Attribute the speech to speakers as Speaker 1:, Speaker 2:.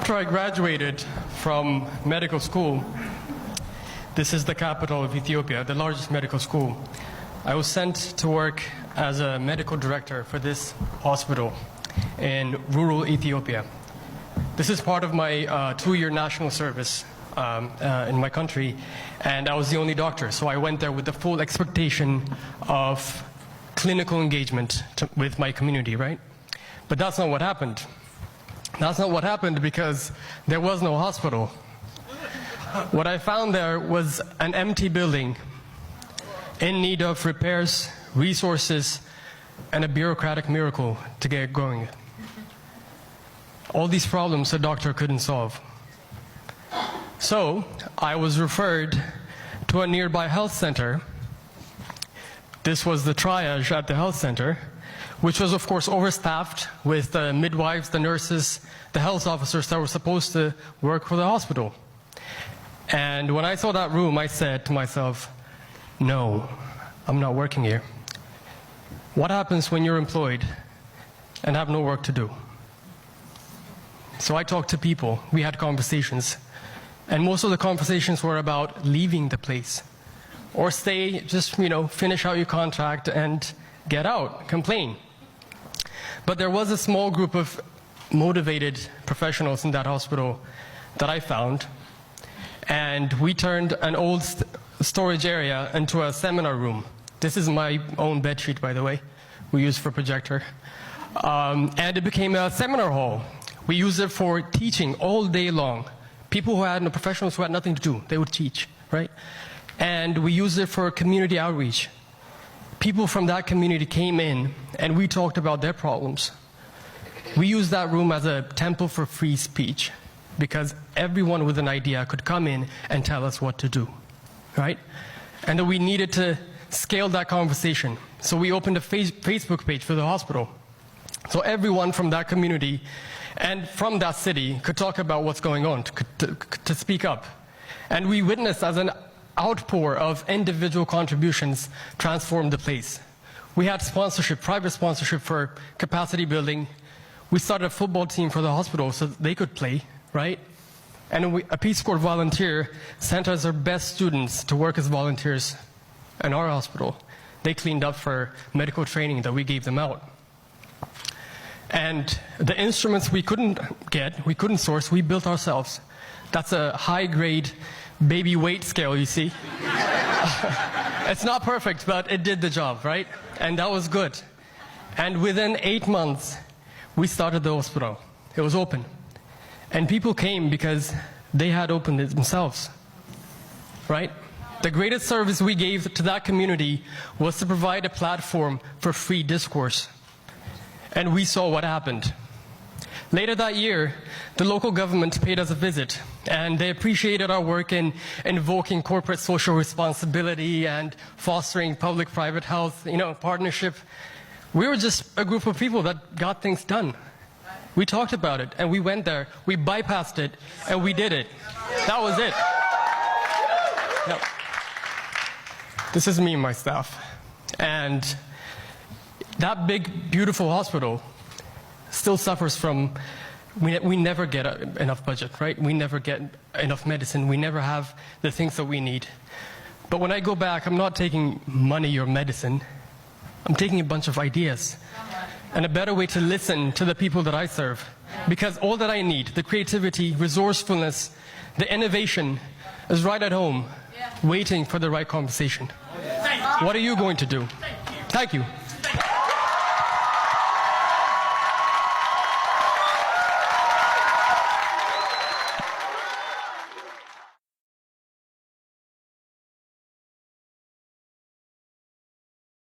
Speaker 1: After I graduated from medical school, this is the capital of Ethiopia, the largest medical school, I was sent to work as a medical director for this hospital in rural Ethiopia. This is part of my 2-year national service in my country, and I was the only doctor, so I went there with the full expectation of clinical engagement with my community, right? But that's not what happened. That's not what happened because there was no hospital. What I found there was an empty building in need of repairs, resources, and a bureaucratic miracle to get going. All these problems the doctor couldn't solve. So I was referred to a nearby health center. This was the triage at the health center, which was of course overstaffed with the midwives, the nurses, the health officers that were supposed to work for the hospital. And when I saw that room, I said to myself, no, I'm not working here. What happens when you're employed and have no work to do? So I talked to people, we had conversations, and most of the conversations were about leaving the place or stay, just, finish out your contract and get out, complain. But there was a small group of motivated professionals in that hospital that I found, and we turned an old storage area into a seminar room. This is my own bed sheet, by the way, we use for projector. And it became a seminar hall. We used it for teaching all day long. People who had, professionals who had nothing to do, they would teach, right? And we used it for community outreach. People from that community came in and we talked about their problems. We used that room as a temple for free speech because everyone with an idea could come in and tell us what to do, right? And that we needed to scale that conversation. So we opened a Facebook page for the hospital. So everyone from that community and from that city could talk about what's going on, to speak up. And we witnessed as an outpour of individual contributions transformed the place. We had sponsorship, private sponsorship for capacity building. We started a football team for the hospital so they could play, right? And a Peace Corps volunteer sent us our best students to work as volunteers in our hospital. They cleaned up for medical training that we gave them out. And the instruments we couldn't get, we couldn't source, we built ourselves. That's a high-grade baby weight scale, you see. It's not perfect, but it did the job, right? And that was good. And within 8 months, we started the hospital. It was open. And people came because they had opened it themselves, right? The greatest service we gave to that community was to provide a platform for free discourse. And we saw what happened. Later that year, the local government paid us a visit, and they appreciated our work in invoking corporate social responsibility and fostering public-private health, partnership. We were just a group of people that got things done. We talked about it, and we went there, we bypassed it, and we did it. That was it. Yep. This is me and my staff. And that big, beautiful hospital still suffers from, we never get enough budget, right? We never get enough medicine. We never have the things that we need. But when I go back, I'm not taking money or medicine. I'm taking a bunch of ideas and a better way to listen to the people that I serve. Because all that I need, the creativity, resourcefulness, the innovation, is right at home, waiting for the right conversation. What are you going to do? Thank you.